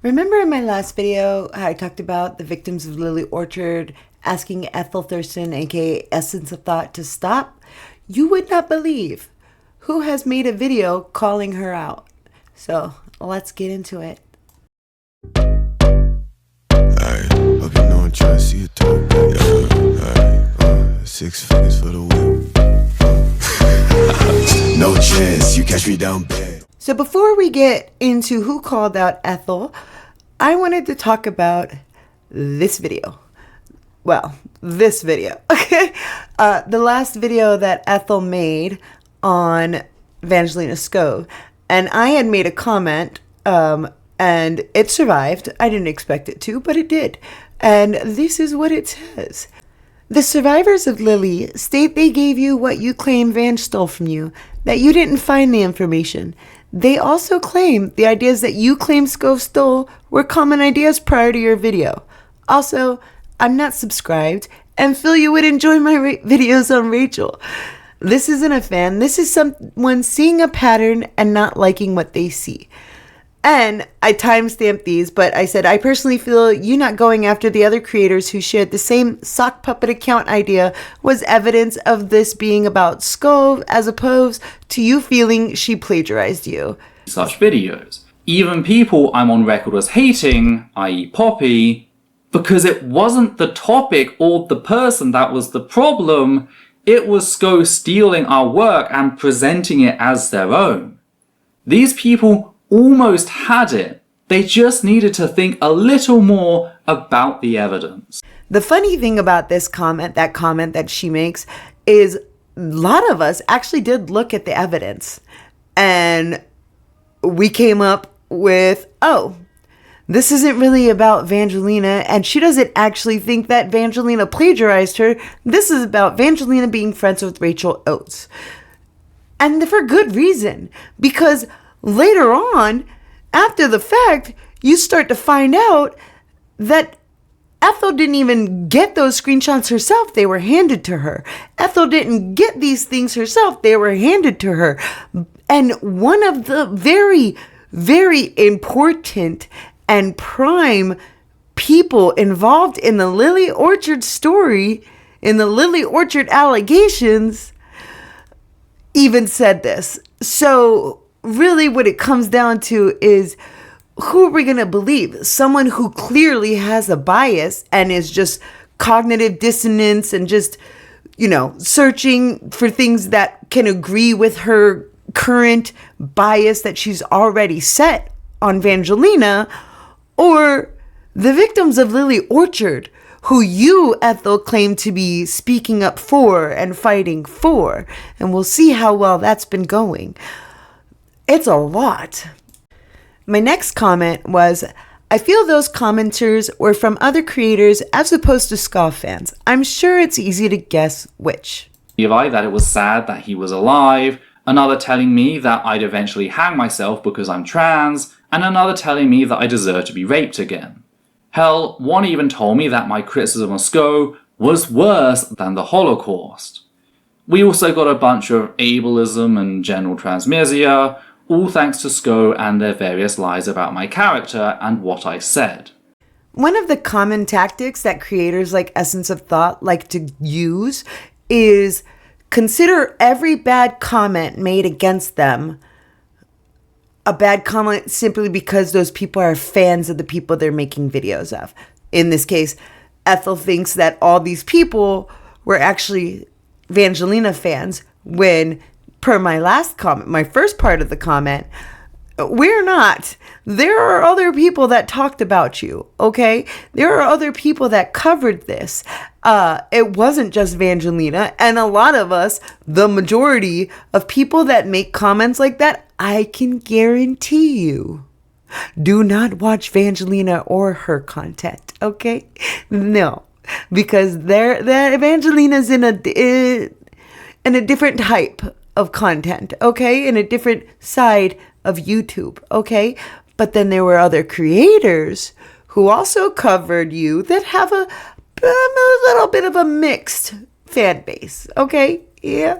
Remember in my last video how I talked about the victims of Lily Orchard asking Ethel Thurston, aka Essence of Thought, to stop? You would not believe who has made a video calling her out. So let's get into it. Alright, hope you know I'm trying to see it too. Alright, 6 figures for the whip. No chance, you catch me down bad. So before we get into who called out Ethel, I wanted to talk about this video. Well, this video, okay? The last video that Ethel made on Evangelina Scove. And I had made a comment, and it survived. I didn't expect it to, but it did. And this is what it says. The survivors of Lily state they gave you what you claim Van stole from you, that you didn't find the information. They also claim the ideas that you claim Scove stole were common ideas prior to your video. Also, I'm not subscribed and feel you would enjoy my videos on Rachel. This isn't a fan. This is someone seeing a pattern and not liking what they see. And I timestamped these, but I said, I personally feel you not going after the other creators who shared the same sock puppet account idea was evidence of this being about Scove as opposed to you feeling she plagiarized you. Such videos. Even people I'm on record as hating, i.e. Poppy, because it wasn't the topic or the person that was the problem, it was Scove stealing our work and presenting it as their own. These people almost had it. They just needed to think a little more about the evidence. The funny thing about this comment that she makes, is a lot of us actually did look at the evidence. And we came up with, oh, this isn't really about Evangelina, and she doesn't actually think that Evangelina plagiarized her. This is about Evangelina being friends with Rachel Oates. And for good reason, because later on, after the fact, you start to find out that Ethel didn't even get those screenshots herself. They were handed to her. Ethel didn't get these things herself. They were handed to her. And one of the very, very important and prime people involved in the Lily Orchard story, in the Lily Orchard allegations, even said this. So really what it comes down to is, who are we going to believe? Someone who clearly has a bias and is just cognitive dissonance and just, searching for things that can agree with her current bias that she's already set on Evangelina, or the victims of Lily Orchard, who you, Ethel, claim to be speaking up for and fighting for. And we'll see how well that's been going. It's a lot. My next comment was, I feel those commenters were from other creators as opposed to Scove fans. I'm sure it's easy to guess which. That it was sad that he was alive, another telling me that I'd eventually hang myself because I'm trans, and another telling me that I deserve to be raped again. Hell, one even told me that my criticism of Scove was worse than the Holocaust. We also got a bunch of ableism and general transmedia, all thanks to Scove and their various lies about my character and what I said. One of the common tactics that creators like Essence of Thought like to use is consider every bad comment made against them a bad comment simply because those people are fans of the people they're making videos of. In this case, Ethel thinks that all these people were actually Evangelina fans when, per my last comment, my first part of the comment, we're not. There are other people that talked about you, okay? There are other people that covered this. It wasn't just Evangelina, and a lot of us, the majority of people that make comments like that, I can guarantee you, do not watch Evangelina or her content, okay? No, because that Evangelina's in a different type of content, okay? In a different side of YouTube, okay? But then there were other creators who also covered you that have a little bit of a mixed fan base, okay? Yeah,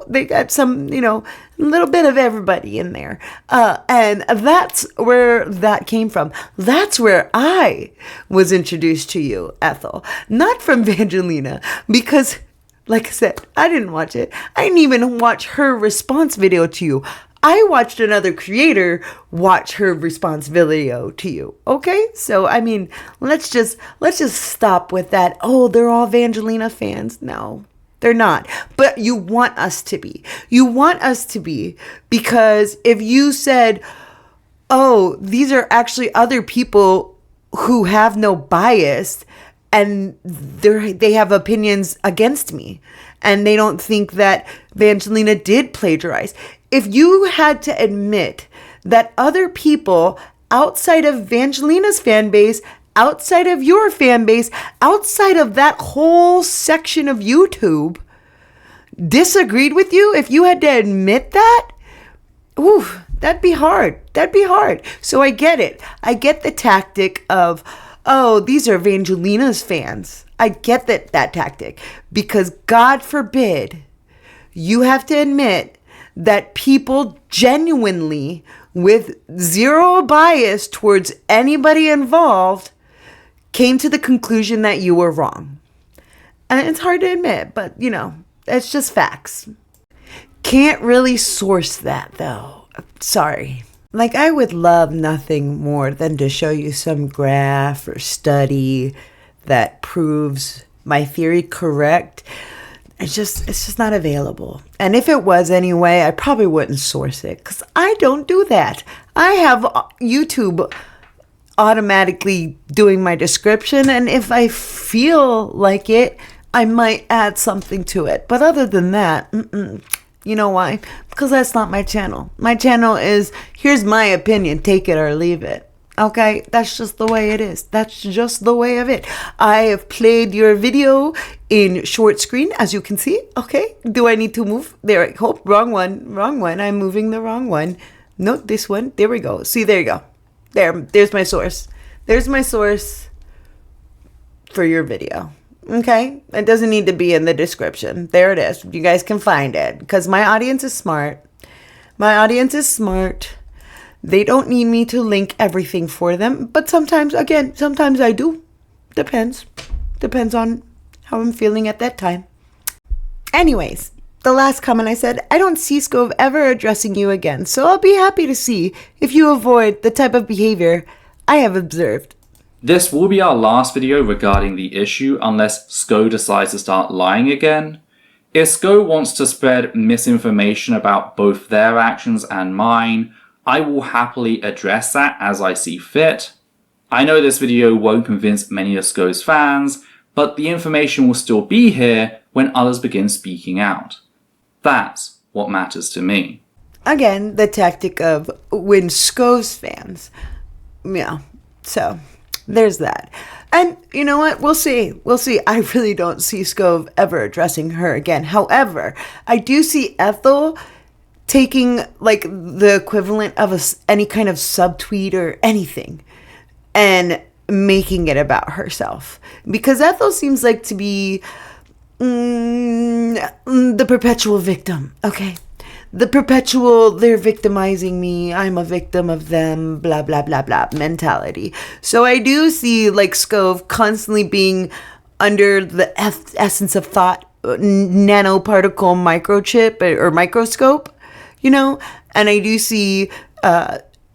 they got some, a little bit of everybody in there. And that's where that came from. That's where I was introduced to you, Ethel. Not from Vangelina, because, like I said, I didn't watch it. I didn't even watch her response video to you. I watched another creator watch her response video to you. Okay? So, let's just stop with that. Oh, they're all Vangelina fans. No, they're not. But you want us to be. You want us to be, because if you said, oh, these are actually other people who have no bias and they have opinions against me, and they don't think that Vangelina did plagiarize. If you had to admit that other people outside of Vangelina's fan base, outside of your fan base, outside of that whole section of YouTube disagreed with you, if you had to admit that, ooh, that'd be hard. That'd be hard. So I get it. I get the tactic of, oh, these are Vangelina's fans. I get that tactic, because God forbid you have to admit that people genuinely, with zero bias towards anybody involved, came to the conclusion that you were wrong. And it's hard to admit, but it's just facts. Can't really source that though. Sorry. Like, I would love nothing more than to show you some graph or study that proves my theory correct. It's just not available. And if it was anyway, I probably wouldn't source it, because I don't do that. I have YouTube automatically doing my description, and if I feel like it, I might add something to it. But other than that, you know why? Because that's not my channel. My channel is, here's my opinion, take it or leave it. Okay, that's just the way it is. That's just the way of it. I have played your video in short screen, as you can see. Okay, do I need to move? There I go. Wrong one. I'm moving the wrong one. No, this one. There we go. See, there you go. There's my source. There's my source for your video. Okay, it doesn't need to be in the description. There it is. You guys can find it, because my audience is smart. My audience is smart. They don't need me to link everything for them, but sometimes I do. Depends on how I'm feeling at that time. Anyways, the last comment I said, I don't see Scove ever addressing you again, so I'll be happy to see if you avoid the type of behavior I have observed. This will be our last video regarding the issue, unless Sko decides to start lying again. If Sko wants to spread misinformation about both their actions and mine, I will happily address that as I see fit. I know this video won't convince many of Sko's fans, but the information will still be here when others begin speaking out. That's what matters to me. Again, the tactic of when Sko's fans. Yeah, so there's that. And you know what? We'll see. I really don't see Skove ever addressing her again. However, I do see Ethel taking like the equivalent of any kind of subtweet or anything and making it about herself, because Ethel seems like to be the perpetual victim. Okay, the perpetual, they're victimizing me, I'm a victim of them, blah blah blah blah mentality. So I do see like Skove constantly being under the essence of thought nanoparticle microchip or microscope, and I do see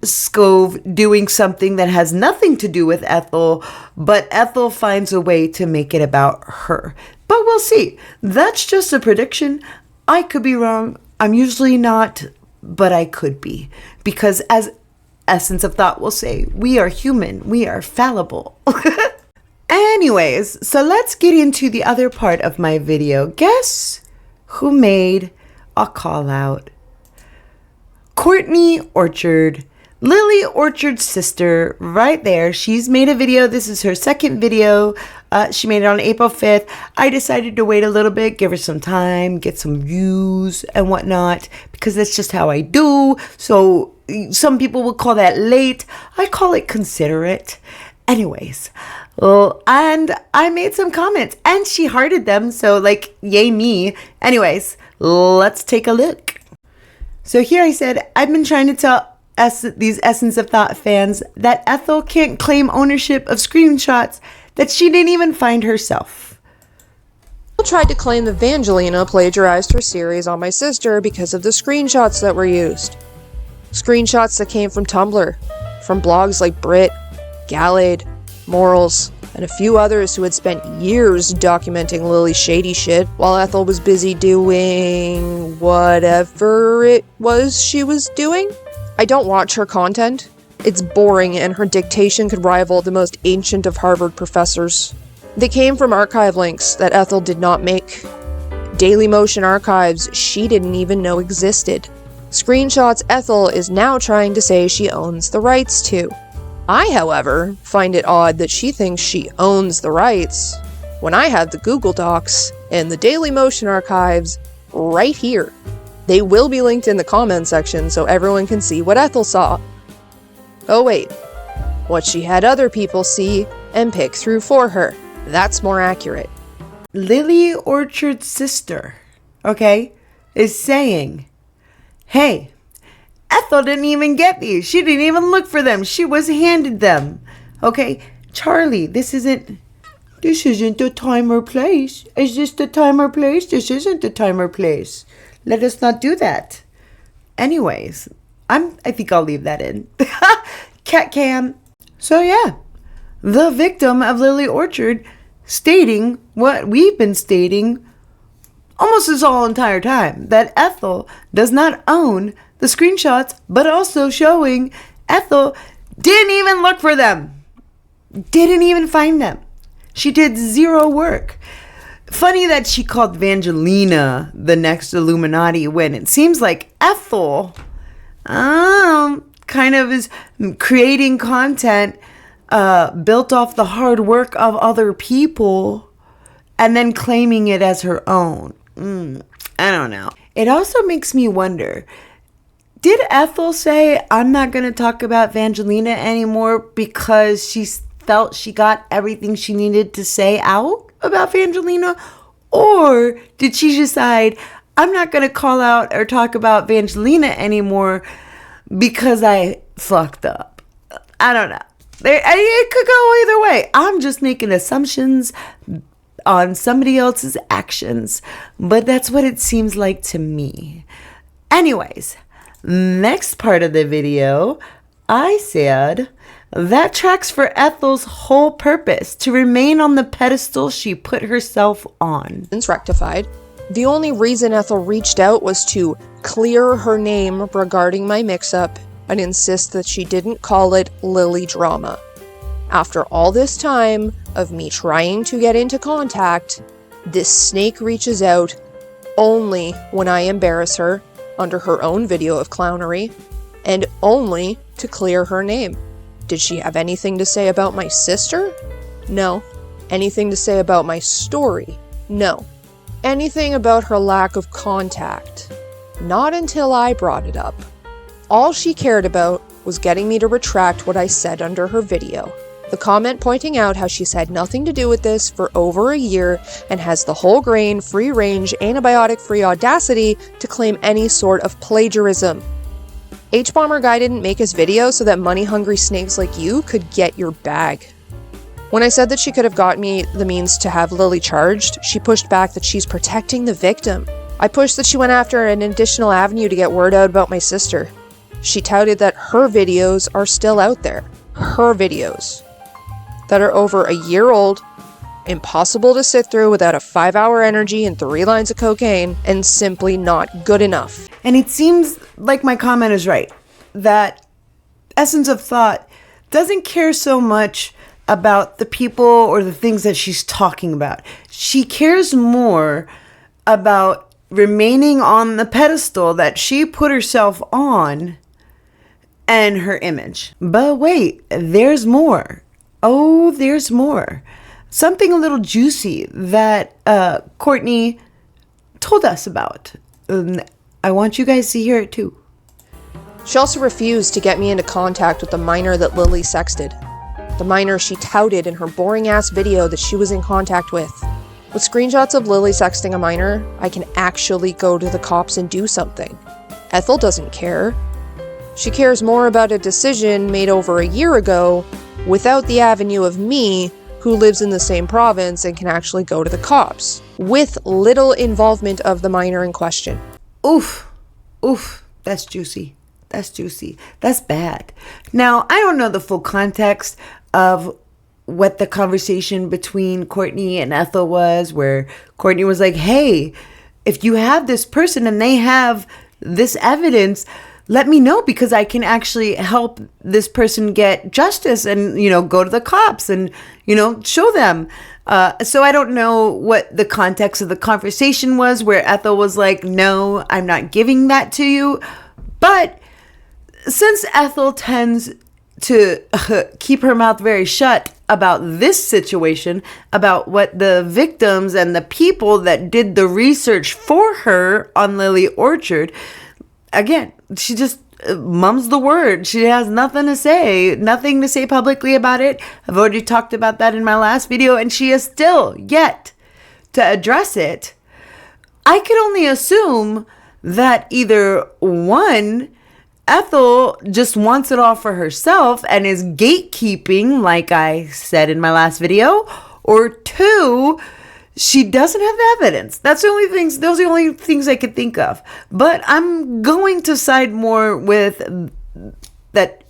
Skove doing something that has nothing to do with Ethel, but Ethel finds a way to make it about her. But we'll see. That's just a prediction. I could be wrong. I'm usually not, but I could be. Because as Essence of Thought will say, we are human. We are fallible. Anyways, so let's get into the other part of my video. Guess who made a call out? Courtney Orchard, Lily Orchard's sister, right there. She's made a video. This is her second video. She made it on April 5th. I decided to wait a little bit, give her some time, get some views and whatnot, because that's just how I do. So some people would call that late. I call it considerate. Anyways, well, and I made some comments and she hearted them. So like, yay me. Anyways, let's take a look. So here I said, I've been trying to tell these Essence of Thought fans that Ethel can't claim ownership of screenshots that she didn't even find herself. Ethel tried to claim that Vangelina plagiarized her series on my sister because of the screenshots that were used. Screenshots that came from Tumblr, from blogs like Brit, Galade, Morals, and a few others who had spent years documenting Lily's shady shit while Ethel was busy doing whatever it was she was doing. I don't watch her content. It's boring and her dictation could rival the most ancient of Harvard professors. They came from archive links that Ethel did not make. Dailymotion archives she didn't even know existed. Screenshots Ethel is now trying to say she owns the rights to. I, however, find it odd that she thinks she owns the rights when I have the Google Docs and the Dailymotion archives right here. They will be linked in the comment section so everyone can see what Ethel saw. Oh wait, what she had other people see and pick through for her. That's more accurate. Lily Orchard's sister, okay, is saying, hey, Ethel didn't even get these. She didn't even look for them. She was handed them. Okay, Charlie, this isn't the time or place. Is this the time or place? This isn't the time or place. Let us not do that. Anyways, I think I'll leave that in. Cat cam. So yeah, the victim of Lily Orchard stating what we've been stating almost this whole entire time, that Ethel does not own the screenshots, but also showing Ethel didn't even look for them. Didn't even find them. She did zero work. Funny that she called Vangelina the next Illuminati when it seems like Ethel kind of is creating content built off the hard work of other people and then claiming it as her own. I don't know. It also makes me wonder, did Ethel say, I'm not going to talk about Vangelina anymore because she felt she got everything she needed to say out about Vangelina? Or did she decide, I'm not going to call out or talk about Vangelina anymore because I fucked up? I don't know. It could go either way. I'm just making assumptions on somebody else's actions, but that's what it seems like to me. Anyways, next part of the video, I said that tracks for Ethel's whole purpose, to remain on the pedestal she put herself on. Since rectified, the only reason Ethel reached out was to clear her name regarding my mix-up and insist that she didn't call it Lily Drama. After all this time of me trying to get into contact, this snake reaches out only when I embarrass her under her own video of clownery, and only to clear her name. Did she have anything to say about my sister? No. Anything to say about my story? No. Anything about her lack of contact? Not until I brought it up. All she cared about was getting me to retract what I said under her video. The comment pointing out how she's had nothing to do with this for over a year and has the whole grain, free-range, antibiotic-free audacity to claim any sort of plagiarism. H-Bomber Guy didn't make his video so that money-hungry snakes like you could get your bag. When I said that she could have got me the means to have Lily charged, she pushed back that she's protecting the victim. I pushed that she went after an additional avenue to get word out about my sister. She touted that her videos are still out there. Her videos. That are over a year old, impossible to sit through without a 5-hour energy and 3 lines of cocaine, and simply not good enough. And it seems like my comment is right, that Essence of Thought doesn't care so much about the people or the things that she's talking about. She cares more about remaining on the pedestal that she put herself on and her image. But wait, there's more. Oh, there's more. Something a little juicy that Courtney told us about. I want you guys to hear it too. She also refused to get me into contact with the minor that Lily sexted. the minor she touted in her boring-ass video that she was in contact with. With screenshots of Lily sexting a minor, I can actually go to the cops and do something. Ethel doesn't care. She cares more about a decision made over a year ago without the avenue of me, who lives in the same province and can actually go to the cops, with little involvement of the minor in question. Oof. That's juicy. That's bad. Now, I don't know the full context of what the conversation between Courtney and Ethel was, where Courtney was like, hey, if you have this person and they have this evidence, let me know, because I can actually help this person get justice and, go to the cops and, show them. So I don't know what the context of the conversation was, where Ethel was like, no, I'm not giving that to you. But since Ethel tends to keep her mouth very shut about this situation, about what the victims and the people that did the research for her on Lily Orchard, again, she just mums the word. She has nothing to say publicly about it. I've already talked about that in my last video, and she is still yet to address it. I could only assume that either one, Ethel just wants it all for herself and is gatekeeping, like I said in my last video, or two, she doesn't have the evidence. Those are the only things I could think of. But I'm going to side more with that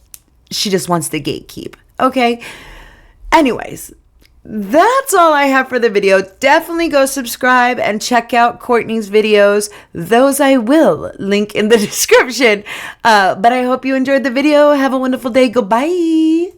she just wants to gatekeep. Okay? Anyways, that's all I have for the video. Definitely go subscribe and check out Courtney's videos. Those I will link in the description. But I hope you enjoyed the video. Have a wonderful day. Goodbye.